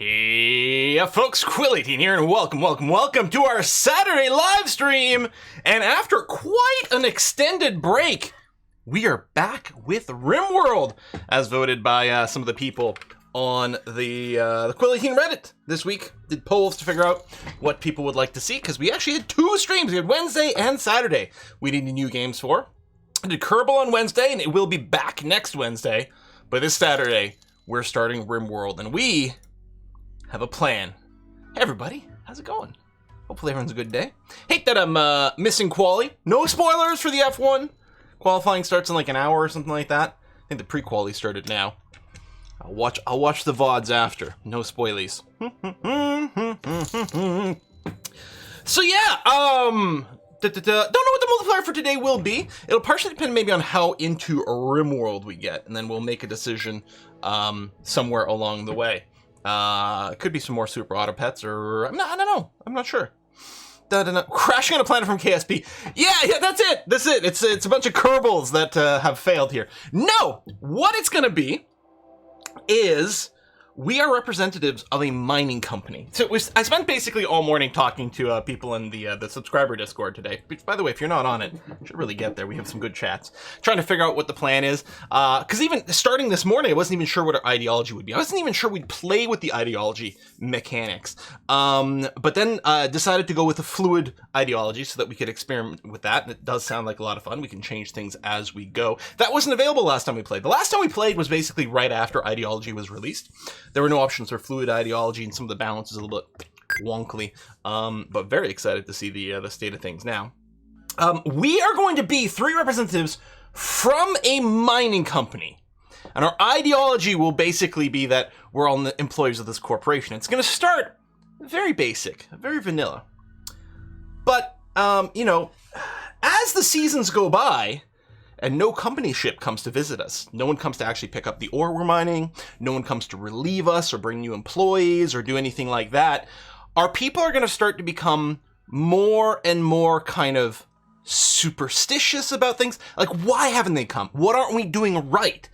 Hey folks, Quill18 here, and welcome to our Saturday live stream. And after quite an extended break, we are back with Rimworld, as voted by some of the people on the Quill18 Reddit this week. Did polls to figure out what people would like to see, because we actually had two streams. We had Wednesday and Saturday we needed new games for. I did Kerbal on Wednesday, and it will be back next Wednesday. But this Saturday, we're starting Rimworld, and we have a plan. Hey everybody, how's it going? Hopefully everyone's a good day. Hate that I'm missing quali. No spoilers for the F1. Qualifying starts in like an hour or something like that. I think the pre-quali started now. I'll watch the VODs after. No spoilies. So yeah, don't know what the multiplier for today will be. It'll partially depend maybe on how into Rimworld we get, and then we'll make a decision somewhere along the way. Could be some more super auto pets, or I don't know. I'm not sure. Crashing on a planet from KSP. Yeah, that's it. It's a bunch of Kerbals that have failed here. No, what it's gonna be is we are representatives of a mining company. So I spent basically all morning talking to people in the subscriber Discord today. Which, by the way, if you're not on it, you should really get there. We have some good chats. Trying to figure out what the plan is. Because even starting this morning, I wasn't even sure what our ideology would be. I wasn't even sure we'd play with the ideology mechanics. But then decided to go with a fluid ideology so that we could experiment with that. And it does sound like a lot of fun. We can change things as we go. That wasn't available last time we played. The last time we played was basically right after ideology was released. There were no options for fluid ideology, and some of the balance is a little bit wonkly, but very excited to see the state of things now. We are going to be three representatives from a mining company, and our ideology will basically be that we're all the employees of this corporation. It's going to start very basic, very vanilla, but you know, as the seasons go by, and no company ship comes to visit us. No one comes to actually pick up the ore we're mining. No one comes to relieve us or bring new employees or do anything like that. Our people are going to start to become more and more kind of superstitious about things. Like, why haven't they come? What aren't we doing right?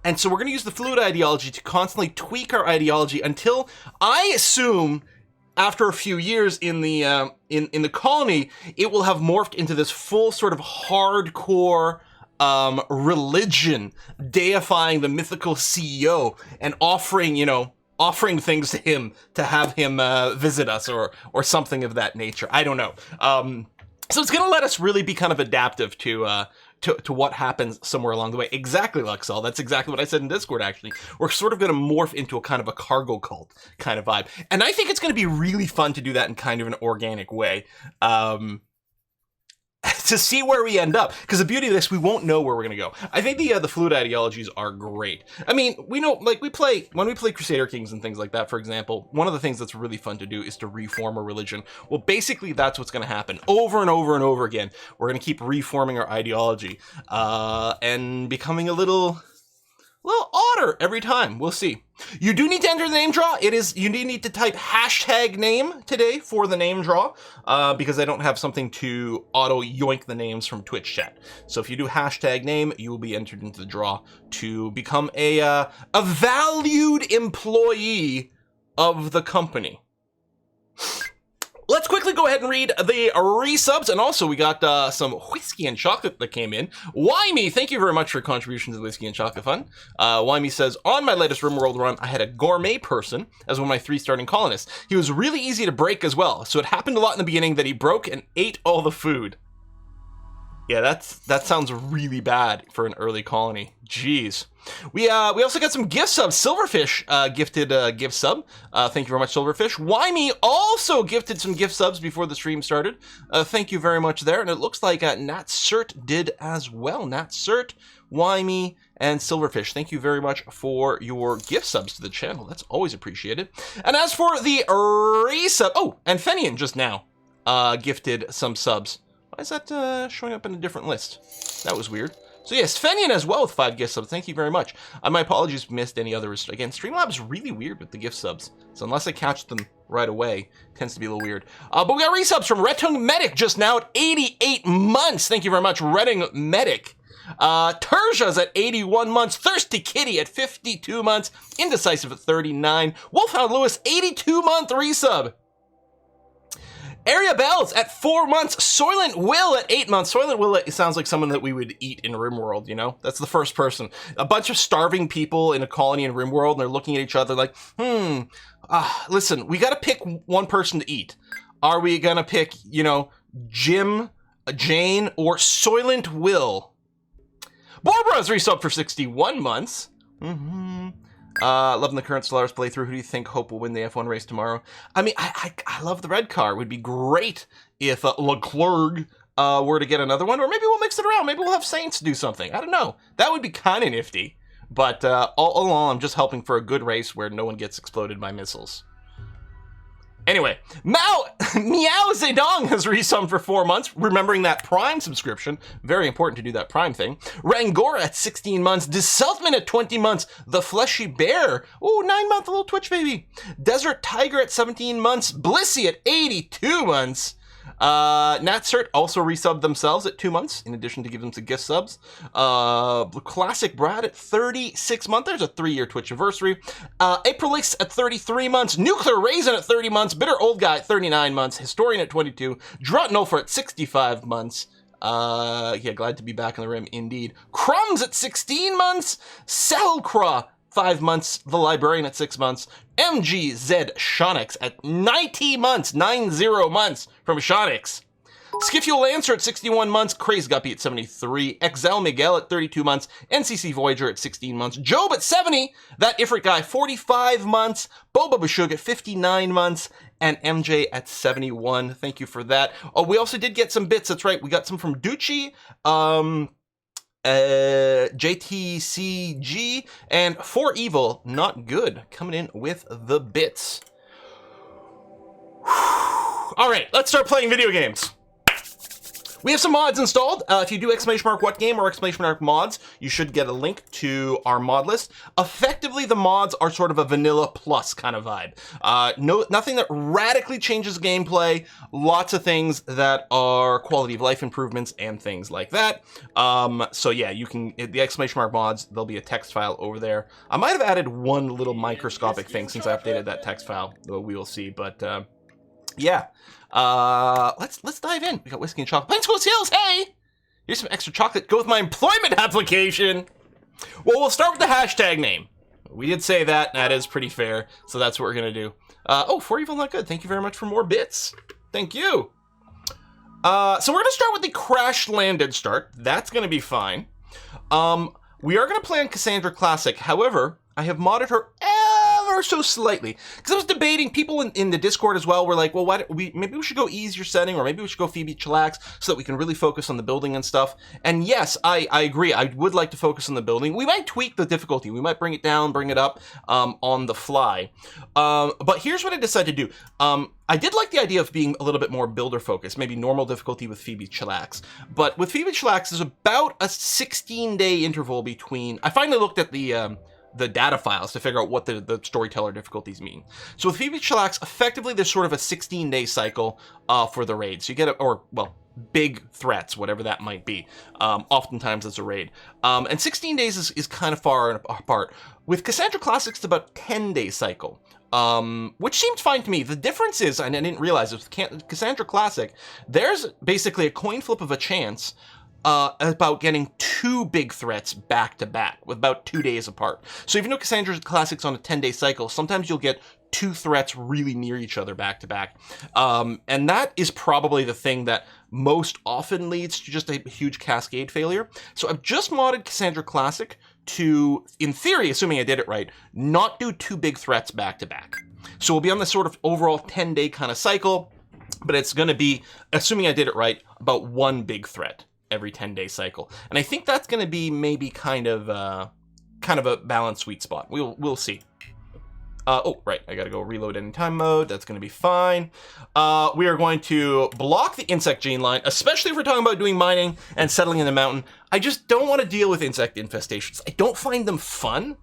And so we're going to use the fluid ideology to constantly tweak our ideology until, I assume, after a few years in the colony, it will have morphed into this full sort of hardcore religion, deifying the mythical CEO and offering things to him to have him visit us or something of that nature. I don't know. So it's gonna let us really be kind of adaptive to what happens somewhere along the way. Exactly, Luxall. That's exactly what I said in Discord, actually. We're sort of going to morph into a kind of a cargo cult kind of vibe. And I think it's going to be really fun to do that in kind of an organic way. To see where we end up, because the beauty of this, we won't know where we're gonna go. I think the fluid ideologies are great. I mean, we know, like, when we play Crusader Kings and things like that, for example, one of the things that's really fun to do is to reform a religion. Well, basically that's what's gonna happen over and over and over again. We're gonna keep reforming our ideology and becoming a little odder every time. We'll see. You do need to enter the name draw. You need to type #name today for the name draw, because I don't have something to auto yoink the names from Twitch chat. So if you do #name, you will be entered into the draw to become a valued employee of the company. Let's quickly go ahead and read the resubs, and also we got some whiskey and chocolate that came in. Wymie, thank you very much for your contribution to the Whiskey and Chocolate Fund. Wymie says, on my latest Rimworld run, I had a gourmet person as one of my 3 starting colonists. He was really easy to break as well, so it happened a lot in the beginning that he broke and ate all the food. Yeah, that sounds really bad for an early colony. Jeez. We also got some gift subs. Silverfish gifted a gift sub. Thank you very much, Silverfish. Wymie also gifted some gift subs before the stream started. Thank you very much there. And it looks like Natsert did as well. Natsert, Wymie, and Silverfish. Thank you very much for your gift subs to the channel. That's always appreciated. And as for the resub, oh, and Fenian just now gifted some subs. Why is that showing up in a different list? That was weird. So yes, Fenian as well with 5 gift subs. Thank you very much. My apologies if missed any others. Again, Streamlabs really weird with the gift subs. So unless I catch them right away, it tends to be a little weird. But we got resubs from Retung Medic just now at 88 months. Thank you very much, Retung Medic. Terja's at 81 months. Thirsty Kitty at 52 months. Indecisive at 39. Wolfhound Lewis, 82-month resub. Area Bells at 4 months. Soylent Will at 8 months. Soylent Will sounds like someone that we would eat in Rimworld, you know? That's the first person. A bunch of starving people in a colony in Rimworld, and they're looking at each other like, listen, we gotta pick one person to eat. Are we gonna pick, you know, Jim, Jane, or Soylent Will? Barbara's resub for 61 months. Loving the current Stellaris playthrough. Who do you think Hope will win the F1 race tomorrow? I mean, I love the red car. It would be great if Leclerc were to get another one, or maybe we'll mix it around. Maybe we'll have Saints do something. I don't know. That would be kind of nifty. But all along, I'm just helping for a good race where no one gets exploded by missiles. Anyway, Meow Zedong has resubbed for 4 months, remembering that Prime subscription. Very important to do that Prime thing. Rangora at 16 months. Deseltman at 20 months. The Fleshy Bear. Ooh, 9-month little Twitch baby. Desert Tiger at 17 months. Blissy at 82 months. Natsert also resubbed themselves at 2 months, in addition to give them some gift subs. Classic Brad at 36 months. There's a 3-year Twitch anniversary. Aprilix at 33 months. Nuclear Raisin at 30 months. Bitter Old Guy at 39 months. Historian at 22. Drutnolfer at 65 months. Yeah, glad to be back in the rim, indeed. Crumbs at 16 months. Selcra 5 months. The Librarian at 6 months. MGZ Shonix at 90 months. 90 months from Shonix. Skiffule Lancer at 61 months. Craze Guppy at 73. Exel Miguel at 32 months. NCC Voyager at 16 months. Job at 70. That Ifrit guy, 45 months. Boba Bashug at 59 months. And MJ at 71. Thank you for that. Oh, we also did get some bits. That's right. We got some from Ducci. JTCG, and For Evil, Not Good, coming in with the bits. All right, let's start playing video games. We have some mods installed. If you do !what game or !mods, you should get a link to our mod list. Effectively, the mods are sort of a vanilla plus kind of vibe. Nothing that radically changes gameplay. Lots of things that are quality of life improvements and things like that. So yeah, you can, the ! mods, there'll be a text file over there. I might have added one little microscopic thing since I updated that text file, though we will see, but yeah. Let's dive in. We got whiskey and chocolate. Plains Hills, hey! Here's some extra chocolate. Go with my employment application. Well, we'll start with the hashtag name. We did say that, and that is pretty fair, so that's what we're gonna do. For Evil Not Good. Thank you very much for more bits. Thank you. So we're gonna start with the crash landed start. That's gonna be fine. We are gonna play on Cassandra Classic. However, I have modded her ever so slightly, because I was debating, people in the Discord as well were like, well, maybe we should go easier setting, or maybe we should go Phoebe Chillax so that we can really focus on the building and stuff. And yes, I agree. I would like to focus on the building. We might tweak the difficulty. We might bring it down, bring it up on the fly. But here's what I decided to do. I did like the idea of being a little bit more builder focused, maybe normal difficulty with Phoebe Chillax. But with Phoebe Chillax, there's about a 16-day interval between. I finally looked at the data files to figure out what the storyteller difficulties mean. So with Phoebe Chillax, effectively there's sort of a 16-day cycle for the raids. So you get big threats, whatever that might be. Oftentimes it's a raid. And 16 days is kind of far apart. With Cassandra Classic, it's about 10-day cycle. Which seemed fine to me. The difference is, and I didn't realize it, with Cassandra Classic, there's basically a coin flip of a chance about getting 2 big threats back to back with about 2 days apart. So even though Cassandra Classic's on a 10-day cycle, sometimes you'll get 2 threats really near each other back to back. And that is probably the thing that most often leads to just a huge cascade failure. So I've just modded Cassandra Classic to, in theory, assuming I did it right, not do 2 big threats back to back. So we'll be on this sort of overall 10-day kind of cycle, but it's going to be, assuming I did it right, about 1 big threat every 10-day cycle. And I think that's going to be maybe kind of a balanced sweet spot. We'll see. Oh, right, I gotta go reload anytime mode. That's gonna be fine. We are going to block the insect gene line, especially if we're talking about doing mining and settling in the mountain. I just don't want to deal with insect infestations. I don't find them fun,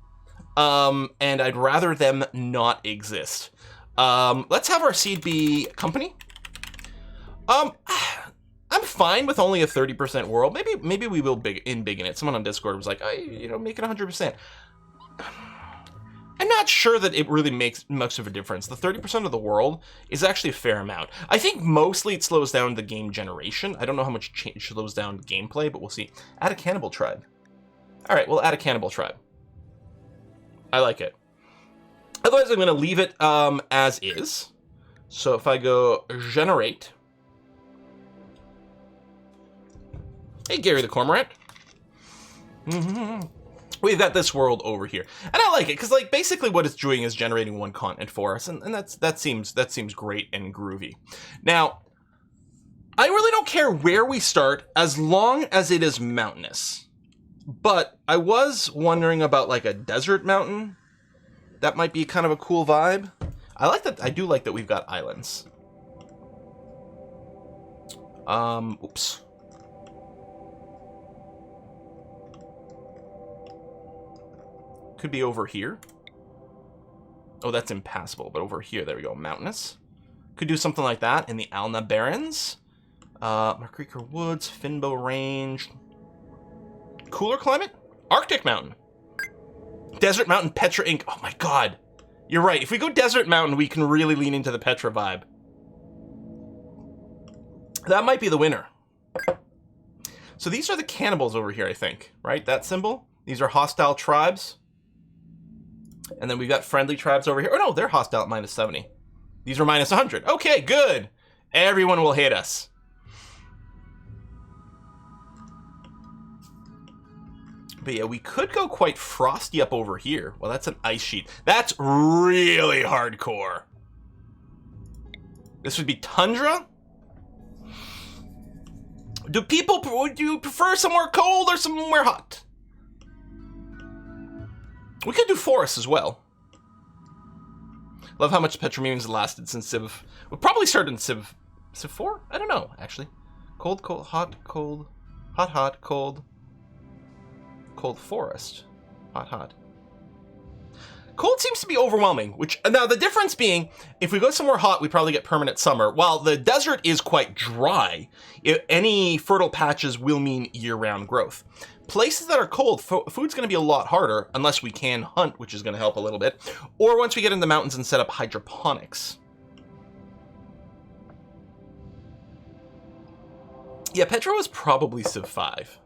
and I'd rather them not exist. Let's have our seed be company. I'm fine with only a 30% world. Maybe we will big in it. Someone on Discord was like, make it 100%. I'm not sure that it really makes much of a difference. The 30% of the world is actually a fair amount. I think mostly it slows down the game generation. I don't know how much it slows down gameplay, but we'll see. Add a cannibal tribe. All right, we'll add a cannibal tribe. I like it. Otherwise, I'm going to leave it as is. So if I go generate. Hey, Gary the Cormorant. We've got this world over here. And I like it, because like basically what it's doing is generating one continent for us, and that seems great and groovy. Now, I really don't care where we start as long as it is mountainous. But I was wondering about like a desert mountain. That might be kind of a cool vibe. I do like that we've got islands. Oops. Could be over here. Oh, that's impassable, but over here, there we go, mountainous. Could do something like that in the Alna Barrens. Markreeker Woods, Finbow Range. Cooler climate? Arctic Mountain. Desert Mountain, Petra Inc. Oh my god. You're right. If we go Desert Mountain, we can really lean into the Petra vibe. That might be the winner. So these are the cannibals over here, I think. Right? That symbol? These are hostile tribes. And then we've got friendly tribes over here. Oh no, they're hostile at minus 70. These are minus 100. Okay, good. Everyone will hate us. But yeah, we could go quite frosty up over here. Well, that's an ice sheet. That's really hardcore. This would be tundra? Do you prefer somewhere cold or somewhere hot? We could do forest as well. Love how much Petra memes lasted since Civ. We probably started in Civ 4? I don't know, actually. Cold, cold, hot, cold. Hot, hot, cold. Cold forest. Hot, hot. Cold seems to be overwhelming, which now the difference being, if we go somewhere hot, we probably get permanent summer. While the desert is quite dry, any fertile patches will mean year-round growth. Places that are cold, food's going to be a lot harder unless we can hunt, which is going to help a little bit, or once we get in the mountains and set up hydroponics. Yeah, Petra was probably Civ 5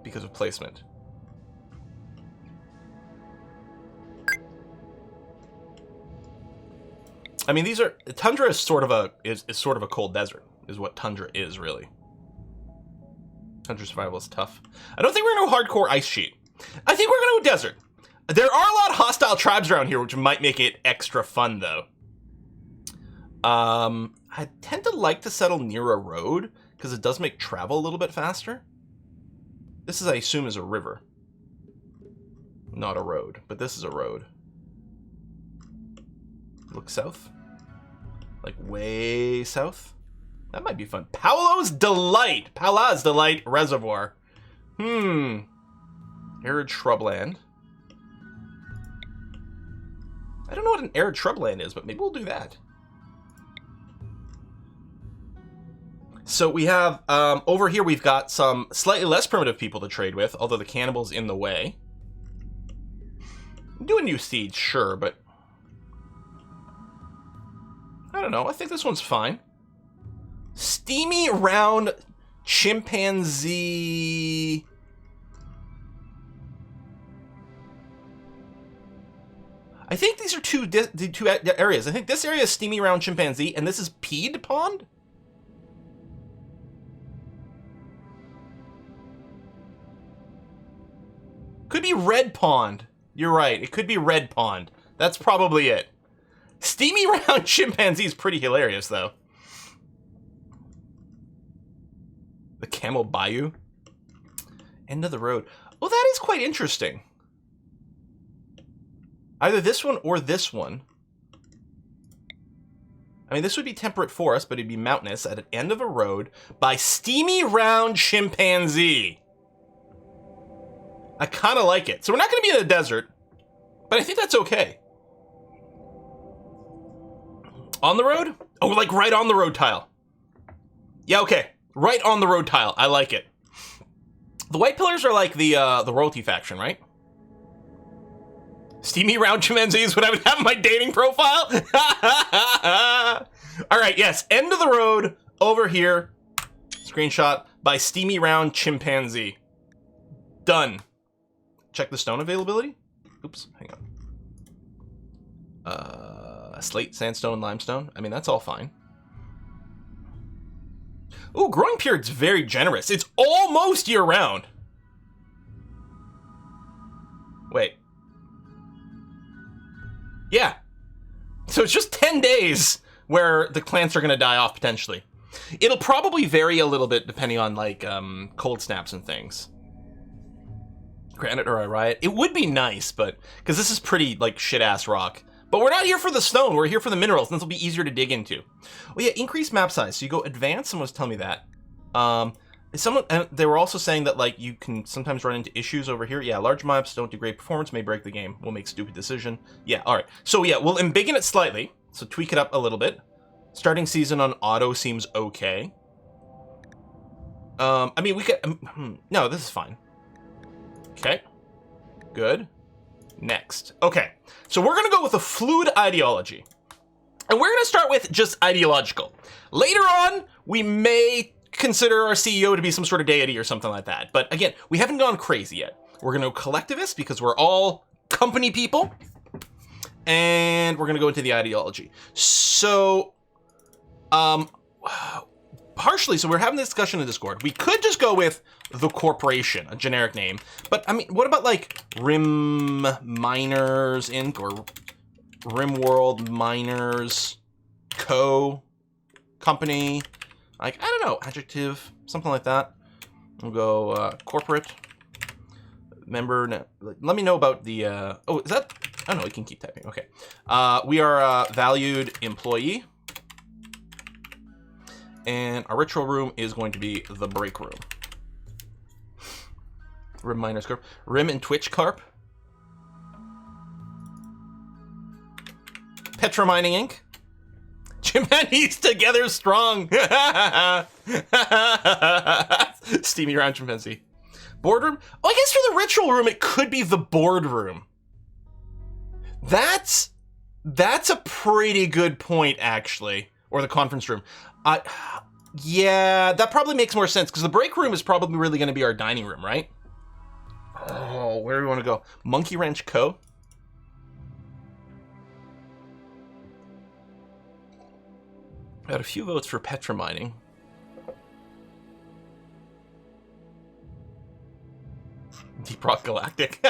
because of placement. I mean, tundra is sort of a cold desert, is what tundra is really. Tundra survival is tough. I don't think we're gonna go hardcore ice sheet. I think we're gonna go desert. There are a lot of hostile tribes around here, which might make it extra fun though. I tend to like to settle near a road because it does make travel a little bit faster. This is, I assume, is a river. Not a road, but this is a road. Look south. Like way south. That might be fun. Paolo's Delight. Paola's Delight Reservoir. Arid shrubland. I don't know what an arid shrubland is, but maybe we'll do that. So we have, over here we've got some slightly less primitive people to trade with, although the cannibal's in the way. Do a new siege, sure, but I don't know. I think this one's fine. Steamy round chimpanzee. I think these are two areas. I think this area is steamy round chimpanzee, and this is peed pond. Could be red pond. You're right. It could be red pond. That's probably it. Steamy round chimpanzee is pretty hilarious, though. The Camel Bayou. End of the road. Oh, that is quite interesting. Either this one or this one. I mean, this would be temperate forest, but it'd be mountainous at an end of a road by steamy round chimpanzee. I kind of like it. So we're not going to be in the desert, but I think that's okay. On the road? Oh, like right on the road tile. Yeah, okay. Right on the road tile. I like it. The white pillars are like the royalty faction, right? Steamy round chimpanzee is what I would have in my dating profile. All right, yes, end of the road over here. Screenshot by steamy round chimpanzee. Done. Check the stone availability. Oops, hang on. Slate, sandstone, limestone. I mean, that's all fine. Ooh, growing period's very generous. It's almost year round. Wait. Yeah. So it's just 10 days where the plants are going to die off potentially. It'll probably vary a little bit depending on like cold snaps and things. Granite or a riot. It would be nice, but because this is pretty like shit ass rock. But we're not here for the stone. We're here for the minerals. And this will be easier to dig into. Oh yeah, increase map size. So you go advanced. Someone was telling me that. They were also saying that like you can sometimes run into issues over here. Yeah, large maps don't do great performance. May break the game. We'll make stupid decision. Yeah. All right. So yeah, we'll embiggen it slightly. So tweak it up a little bit. Starting season on auto seems okay. I mean we could. No, this is fine. Okay. Good. Next. Okay, so we're going to go with a fluid ideology. And we're going to start with just ideological. Later on, we may consider our CEO to be some sort of deity or something like that. But again, we haven't gone crazy yet. We're going to go collectivist because we're all company people. And we're going to go into the ideology. So, partially, so we're having this discussion in Discord. We could just go with the corporation, a generic name. But I mean, what about like Rim Miners Inc. or Rimworld Miners Co. Company? Like, I don't know, adjective, something like that. We'll go corporate member. Let me know about the. Oh, is that? I don't know. We can keep typing. Okay. We are a valued employee. And our ritual room is going to be the break room. Rim Miners Corp. Rim and Twitch Carp. Petra Mining Inc. Chimpanzees together strong. Steamy round chimpanzee. Boardroom. Oh, I guess for the ritual room, it could be the boardroom. That's a pretty good point, actually. Or the conference room. Yeah, that probably makes more sense because the break room is probably really going to be our dining room, right? Oh, where do we want to go? Monkey Wrench Co. Got a few votes for Petra Mining. Deep Rock Galactic.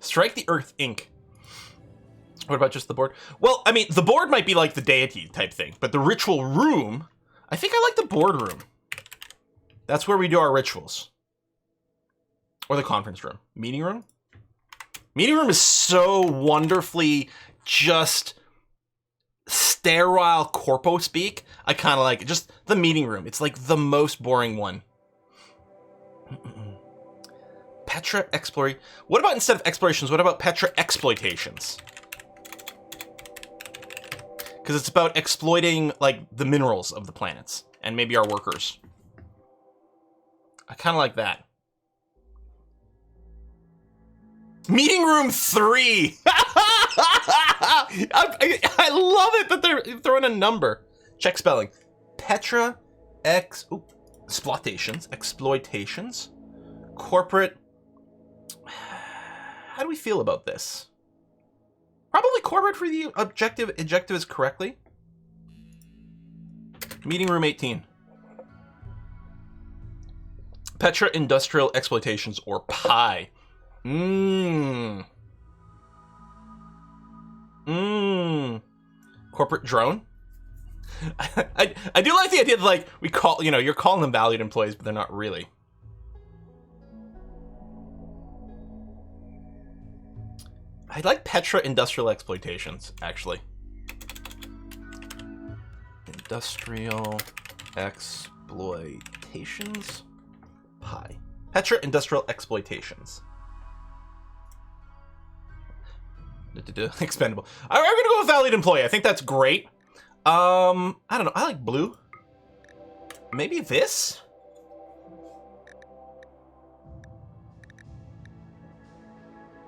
Strike the Earth Inc. What about just the board? Well, I mean, the board might be like the deity type thing, but the ritual room, I think I like the boardroom. That's where we do our rituals. Or the conference room. Meeting room? Meeting room is so wonderfully just sterile corpo speak. I kind of like it. Just the meeting room. It's like the most boring one. Petra Exploration. What about instead of explorations, what about Petra Exploitations? Because it's about exploiting like the minerals of the planets and maybe our workers. I kind of like that. Meeting room 3. I love it that they're throwing a number. Check spelling. Petra exploitations. Corporate. How do we feel about this? Probably corporate for the objective is correctly. Meeting room 18. Petra Industrial Exploitations or PI. Corporate drone. I do like the idea that like we call, you know, you're calling them valued employees, but they're not really. I like Petra Industrial Exploitations, actually. Industrial Exploitations. Pi. Petra Industrial Exploitations. Expendable. All right, we're gonna go with valued employee. I think that's great. I don't know. I like blue. Maybe this?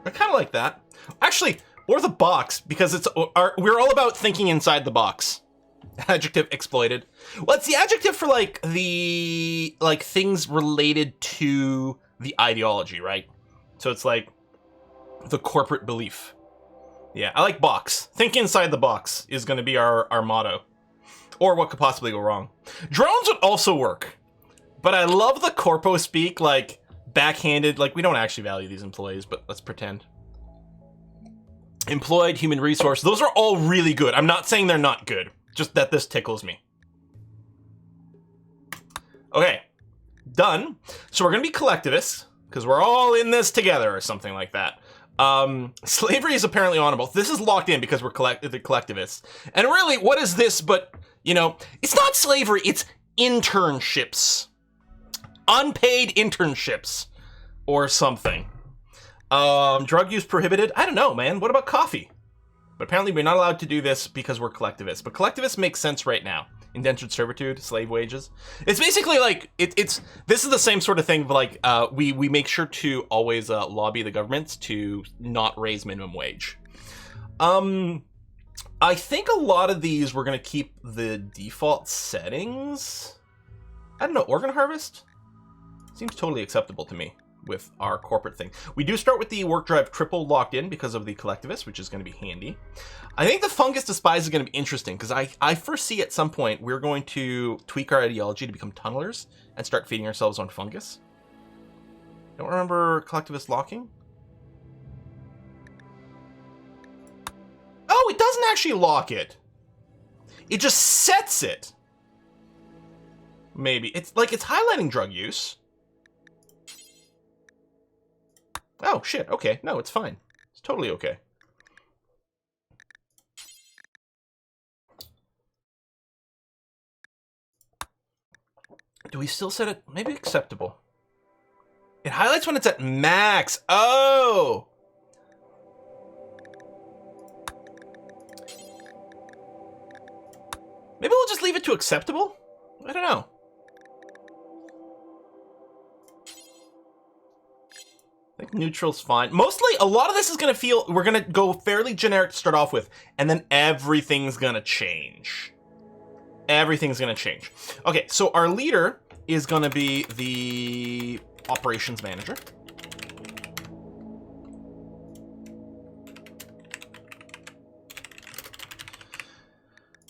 I kind of like that. Actually, or the box, because we're all about thinking inside the box. Adjective exploited. Well, it's the adjective for like the things related to the ideology, right? So it's like the corporate belief. Yeah, I like box. Think inside the box is going to be our motto. Or what could possibly go wrong. Drones would also work. But I love the corpo speak, like backhanded. Like, we don't actually value these employees, but let's pretend. Employed, human resource. Those are all really good. I'm not saying they're not good. Just that this tickles me. Okay. Done. So we're going to be collectivists. Because we're all in this together or something like that. Slavery is apparently honorable. This is locked in because we're the collectivists. And really, what is this but, you know, it's not slavery, it's internships. Unpaid internships. Or something. Drug use prohibited? I don't know, man. What about coffee? But apparently we're not allowed to do this because we're collectivists. But collectivists make sense right now. Indentured servitude, slave wages. It's basically like, this is the same sort of thing, but like, we make sure to always lobby the governments to not raise minimum wage. I think a lot of these we're going to keep the default settings. I don't know, organ harvest? Seems totally acceptable to me with our corporate thing. We do start with the work drive triple locked in because of the collectivist, which is going to be handy. I think the fungus despise is going to be interesting because I foresee at some point we're going to tweak our ideology to become tunnelers and start feeding ourselves on fungus. Don't remember collectivist locking? Oh, it doesn't actually lock it. It just sets it. Maybe. It's like it's highlighting drug use. Oh, shit. Okay. No, it's fine. It's totally okay. Do we still set it? Maybe acceptable. It highlights when it's at max. Oh! Maybe we'll just leave it to acceptable? I don't know. I think neutral's fine. Mostly, a lot of this is going to feel... We're going to go fairly generic to start off with, and then everything's going to change. Everything's going to change. Okay, so our leader is going to be the operations manager.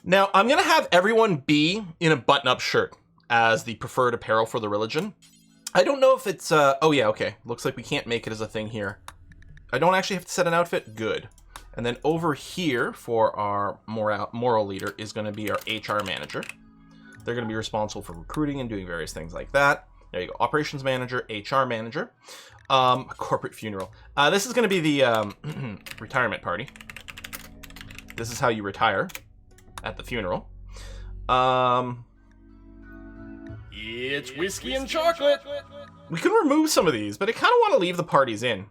Now, I'm going to have everyone be in a button-up shirt as the preferred apparel for the religion. I don't know if it's, oh yeah, okay. Looks like we can't make it as a thing here. I don't actually have to set an outfit? Good. And then over here for our moral leader is going to be our HR manager. They're going to be responsible for recruiting and doing various things like that. There you go. Operations manager, HR manager. Corporate funeral. This is going to be the retirement party. This is how you retire at the funeral. It's whiskey and chocolate. We can remove some of these, but I kind of want to leave the parties in.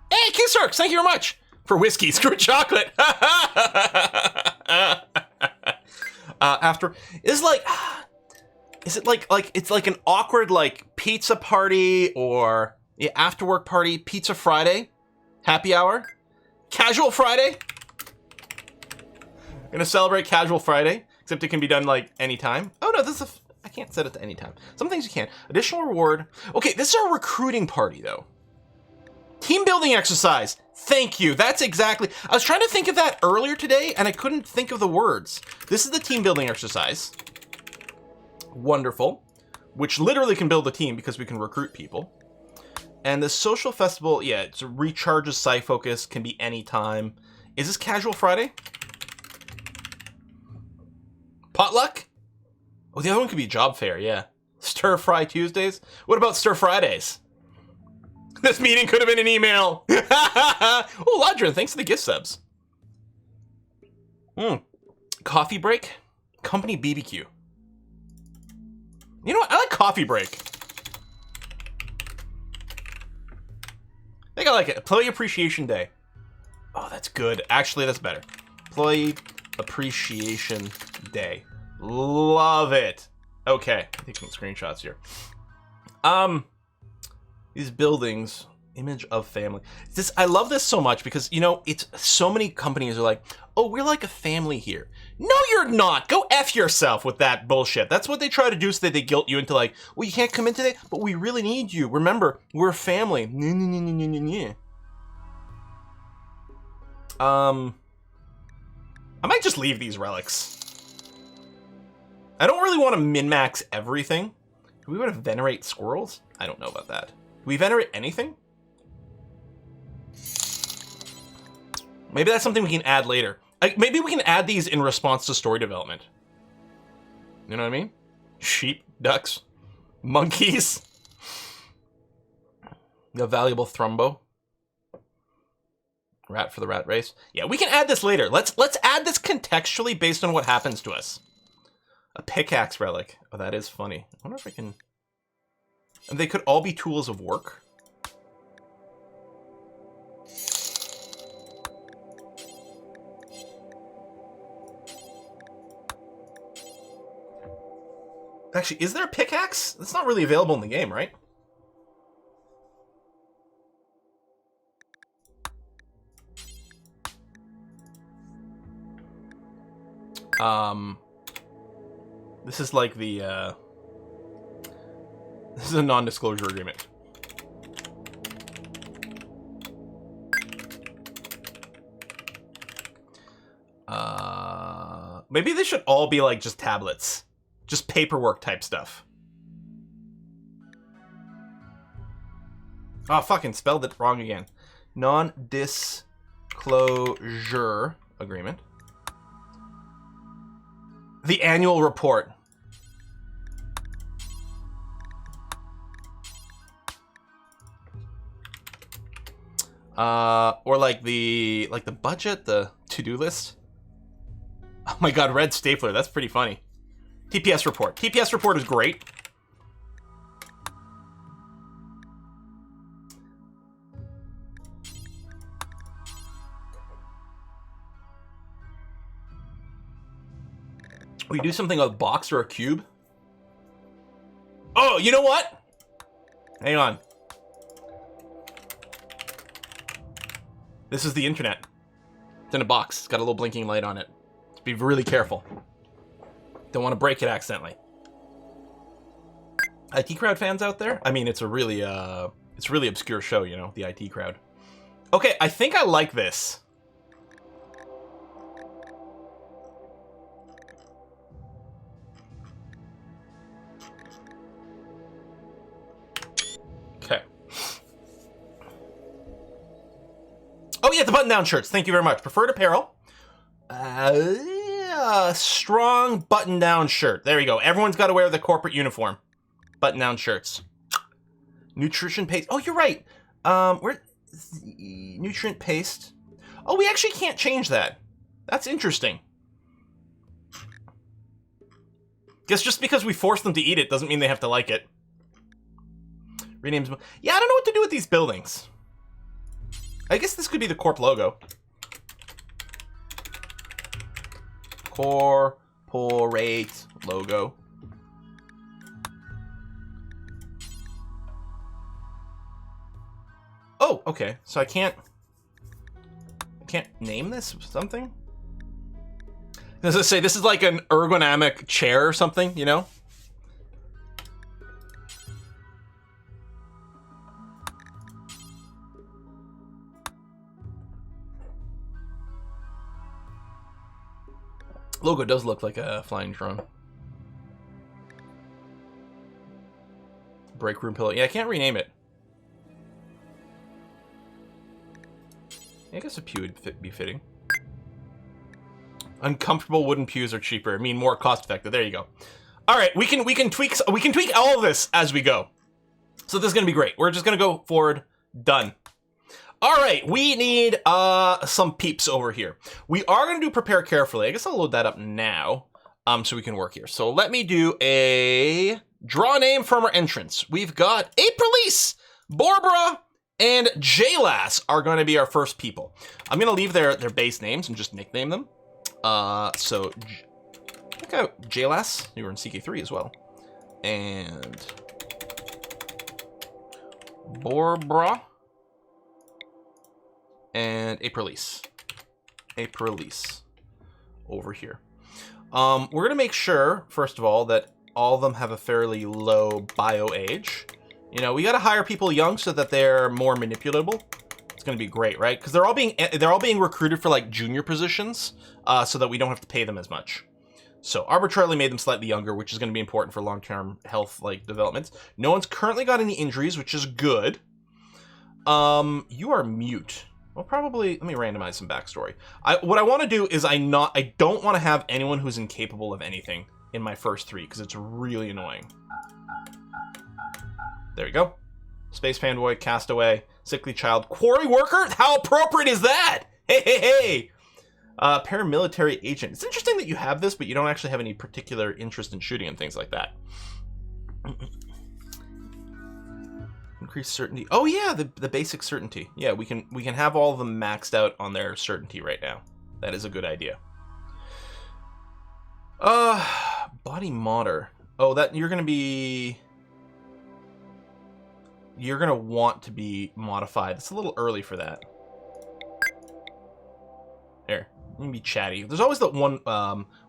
Hey, Kisarks, thank you very much for whiskey. Screw chocolate. After is it like it's like an awkward like pizza party or after work party, pizza Friday, happy hour, casual Friday. Gonna celebrate casual Friday, except it can be done like anytime. Oh no, this is I can't set it to anytime. Some things you can. Additional reward. Okay, this is our recruiting party though. Team building exercise. Thank you. That's exactly. I was trying to think of that earlier today and I couldn't think of the words. This is the team building exercise. Wonderful. Which literally can build a team because we can recruit people. And the social festival, yeah, it's recharges side focus, can be anytime. Is this casual Friday? Potluck? Oh, the other one could be job fair, yeah. Stir Fry Tuesdays? What about Stir Fridays? This meeting could have been an email. Oh, Ladrin, thanks for the gift subs. Coffee break? Company BBQ. You know what? I like coffee break. I think I like it. Employee Appreciation Day. Oh, that's good. Actually, that's better. Employee Appreciation Day. Love it. Okay, take some screenshots here. These buildings, image of family. I love this so much because, you know, it's so many companies are like, oh, we're like a family here. No, you're not. Go F yourself with that bullshit. That's what they try to do, so that they guilt you into like, well, you can't come in today, but we really need you. Remember, we're a family. I might just leave these relics. I don't really want to min-max everything. Do we want to venerate squirrels? I don't know about that. Do we venerate anything? Maybe that's something we can add later. Maybe we can add these in response to story development. You know what I mean? Sheep, ducks, monkeys. A valuable thrumbo. Rat for the rat race. Yeah, we can add this later. Let's add this contextually based on what happens to us. A pickaxe relic. Oh, that is funny. I wonder if I can... And they could all be tools of work. Actually, is there a pickaxe? It's not really available in the game, right? This is like the, this is a non-disclosure agreement. Maybe they should all be like just tablets. Just paperwork type stuff. Oh, fucking spelled it wrong again. Non-disclosure agreement. The annual report. Or like the budget, the to-do list. Oh my god, red stapler, that's pretty funny. TPS report. TPS report is great. We do something with a box or a cube. Oh, you know what? Hang on. This is the internet. It's in a box. It's got a little blinking light on it. Just be really careful. Don't want to break it accidentally. IT crowd fans out there? I mean, it's a really obscure show, you know, the IT crowd. Okay, I think I like this. Okay. Oh yeah, the button-down shirts. Thank you very much. Preferred apparel. Strong button-down shirt. There you go. Everyone's got to wear the corporate uniform. Button-down shirts. Nutrition paste. Oh, you're right. Where nutrient paste? Oh, we actually can't change that. That's interesting. Guess just because we force them to eat it doesn't mean they have to like it. Renames. Yeah, I don't know what to do with these buildings. I guess this could be the Corp logo. Corporate logo. Oh, okay. So I can't name this something? Does it say this is like an ergonomic chair or something, you know? Logo does look like a flying drone. Break room pillow. Yeah, I can't rename it. I guess a pew would be fitting. Uncomfortable wooden pews are cheaper. I mean, more cost effective. There you go. All right, we can tweak all of this as we go. So this is gonna be great. We're just gonna go forward. Done. All right, we need some peeps over here. We are gonna do prepare carefully. I guess I'll load that up now, so we can work here. So let me do a draw name from our entrance. We've got Aprilise, Barbara, and Jaylass are gonna be our first people. I'm gonna leave their base names and just nickname them. So check out JLAS. You were in CK3 as well. And Borbra. And Aprilis. Over here. We're going to make sure, first of all, that all of them have a fairly low bio age. You know, we got to hire people young so that they're more manipulatable. It's going to be great, right? Because they're all being recruited for like junior positions, so that we don't have to pay them as much. So arbitrarily made them slightly younger, which is going to be important for long-term health like developments. No one's currently got any injuries, which is good. You are mute. Well, probably, let me randomize some backstory. What I want to do is I don't want to have anyone who's incapable of anything in my first 3, because it's really annoying. There we go. Space Fanboy, Castaway, Sickly Child, Quarry Worker? How appropriate is that? Hey! Paramilitary Agent. It's interesting that you have this, but you don't actually have any particular interest in shooting and things like that. Increased certainty. Oh yeah, the basic certainty. Yeah, we can have all of them maxed out on their certainty right now. That is a good idea. Body modder. Oh, that you're gonna want to be modified. It's a little early for that. There, you can be chatty. There's always that one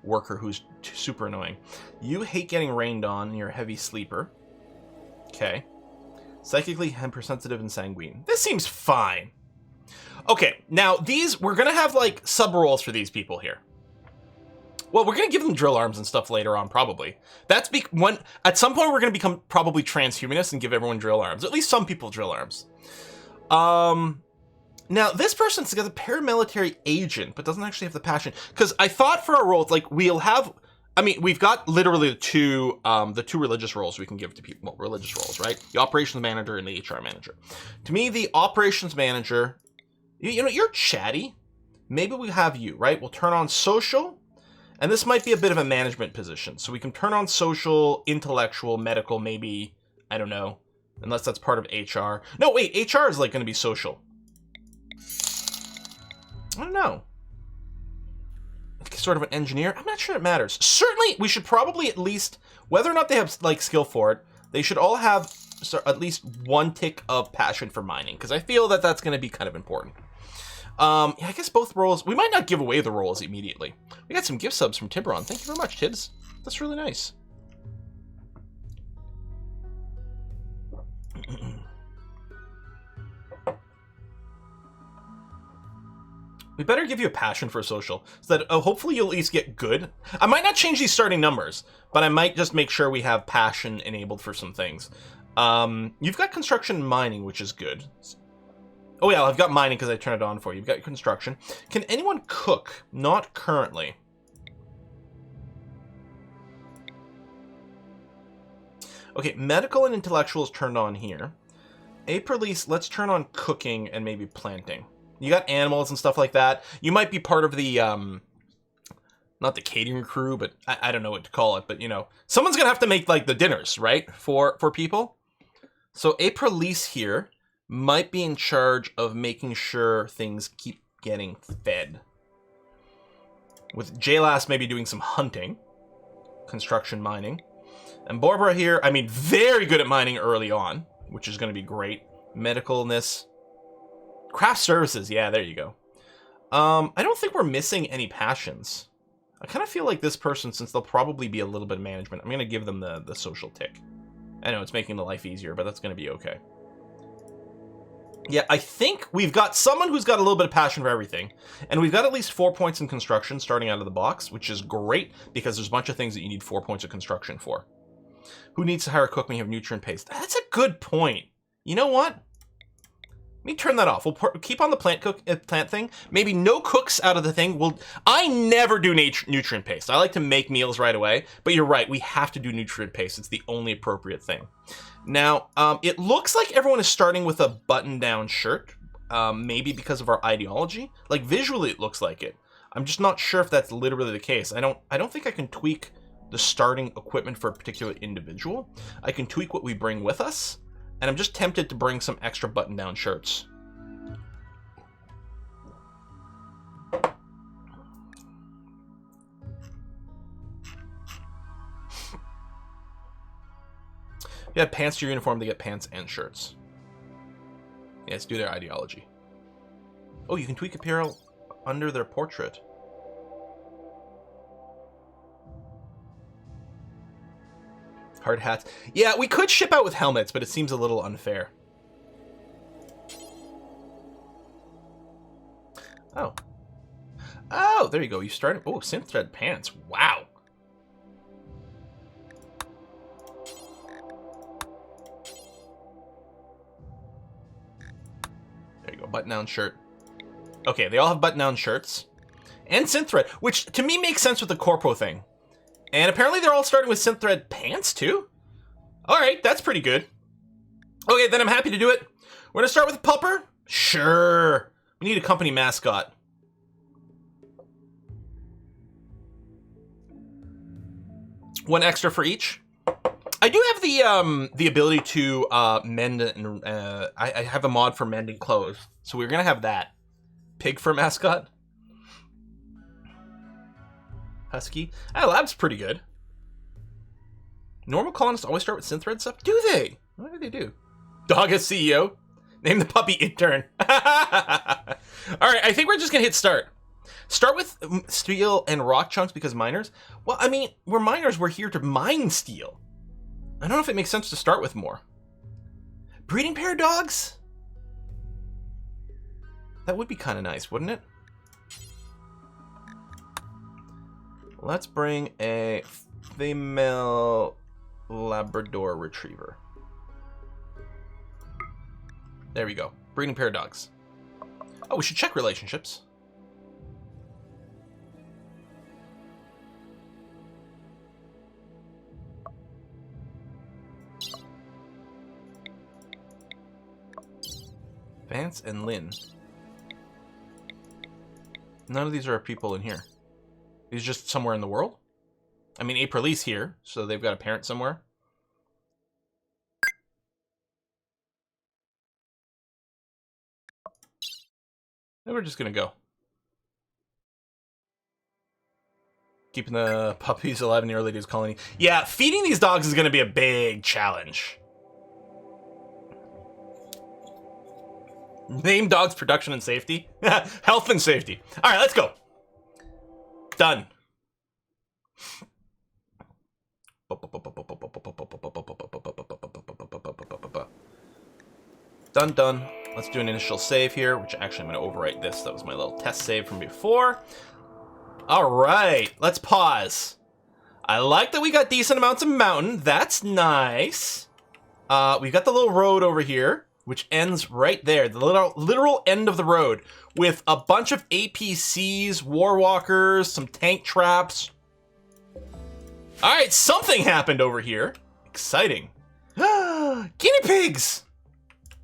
worker who's super annoying. You hate getting rained on, and you're a heavy sleeper. Okay. Psychically hypersensitive and sanguine. This seems fine. Okay, now we're gonna have like sub roles for these people here. Well, we're gonna give them drill arms and stuff later on, probably. At some point we're gonna become probably transhumanists and give everyone drill arms. At least some people drill arms. Now this person's got a paramilitary agent, but doesn't actually have the passion. Because I thought for our roles, like we've got literally the two religious roles we can give to people. Well, religious roles, right? The operations manager and the HR manager. To me, the operations manager, you know, you're chatty. Maybe we have you, right? We'll turn on social, and this might be a bit of a management position. So we can turn on social, intellectual, medical, maybe, I don't know, unless that's part of HR. No, wait, HR is like going to be social. I don't know. Sort of an engineer. I'm not sure it matters. Certainly, we should probably at least, whether or not they have like skill for it, they should all have at least one tick of passion for mining, because I feel that that's going to be kind of important. Yeah, I guess both roles. We might not give away the roles immediately. We got some gift subs from Tiburon. Thank you very much, Tibbs. That's really nice. We better give you a passion for social, so that hopefully you'll at least get good. I might not change these starting numbers, but I might just make sure we have passion enabled for some things. You've got construction and mining, which is good. Oh yeah, I've got mining because I turned it on for you. You've got construction. Can anyone cook? Not currently. Okay, medical and intellectual is turned on here. Aprilis, let's turn on cooking and maybe planting. You got animals and stuff like that. You might be part of the, not the catering crew, but I don't know what to call it. But, you know, someone's going to have to make, like, the dinners, right, for people. So Aprilis here might be in charge of making sure things keep getting fed. With JLAS maybe doing some hunting, construction, mining. And Barbara here, I mean, very good at mining early on, which is going to be great. Medicalness. Craft services, yeah, there you go. I don't think we're missing any passions. I kind of feel like this person, since they'll probably be a little bit of management, I'm going to give them the social tick. I know it's making the life easier, but that's going to be okay. Yeah, I think we've got someone who's got a little bit of passion for everything. And we've got at least 4 points in construction starting out of the box, which is great because there's a bunch of things that you need 4 points of construction for. Who needs to hire a cook when you have nutrient paste? That's a good point. You know what? Let me turn that off. We'll keep on the plant thing. Maybe no cooks out of the thing. I never do nutrient paste. I like to make meals right away. But you're right. We have to do nutrient paste. It's the only appropriate thing. Now, it looks like everyone is starting with a button-down shirt. Maybe because of our ideology. Like, visually, it looks like it. I'm just not sure if that's literally the case. I don't think I can tweak the starting equipment for a particular individual. I can tweak what we bring with us. And I'm just tempted to bring some extra button-down shirts. If you add pants to your uniform, they get pants and shirts. Yeah, let's do their ideology. Oh, you can tweak apparel under their portrait. Hard hats. Yeah, we could ship out with helmets, but it seems a little unfair. Oh. Oh, there you go. You started. Oh, synth thread pants. Wow. There you go. Button-down shirt. Okay, they all have button-down shirts. And synth thread, which to me makes sense with the corpo thing. And apparently they're all starting with synth thread pants too? Alright, that's pretty good. Okay, then I'm happy to do it. We're gonna start with Pupper? Sure. We need a company mascot. One extra for each. I do have the ability to mend and I have a mod for mending clothes. So we're gonna have that. Pig for mascot. Husky. Ah, Lab's pretty good. Normal colonists always start with synth thread stuff? Do they? What do they do? Dog as CEO? Name the puppy intern. Alright, I think we're just gonna hit start. Start with steel and rock chunks because miners? Well, I mean, we're miners, we're here to mine steel. I don't know if it makes sense to start with more. Breeding pair dogs? That would be kind of nice, wouldn't it? Let's bring a female Labrador Retriever. There we go. Breeding pair of dogs. Oh, we should check relationships. Vance and Lynn. None of these are people in here. These are just somewhere in the world? I mean, April's here, so they've got a parent somewhere. Then we're just gonna go. Keeping the puppies alive in the early days colony. Yeah, feeding these dogs is gonna be a big challenge. Name dogs, production, and safety. Health and safety. All right, let's go. Done. Done. Let's do an initial save here, which actually I'm going to overwrite this. That was my little test save from before. All right, let's pause. I like that we got decent amounts of mountain. That's nice. We've got the little road over here, which ends right there. The literal end of the road with a bunch of APCs, war walkers, some tank traps. All right, something happened over here. Exciting. Guinea pigs!